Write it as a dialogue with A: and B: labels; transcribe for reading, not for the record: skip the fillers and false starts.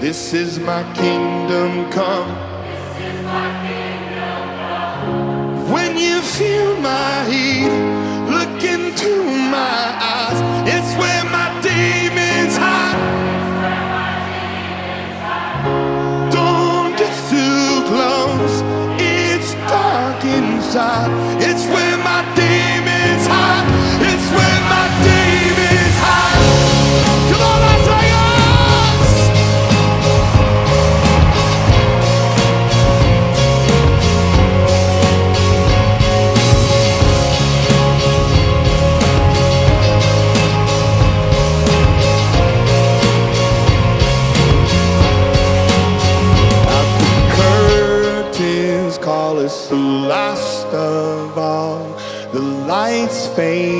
A: This is my kingdom come. When you feel my heat, look into my eyes. It's where my demons hide. Don't get too close, it's dark inside. It's where my demons hide. It's where my demons hide. Come on, Las Vegas! Call us the last of all. The lights fade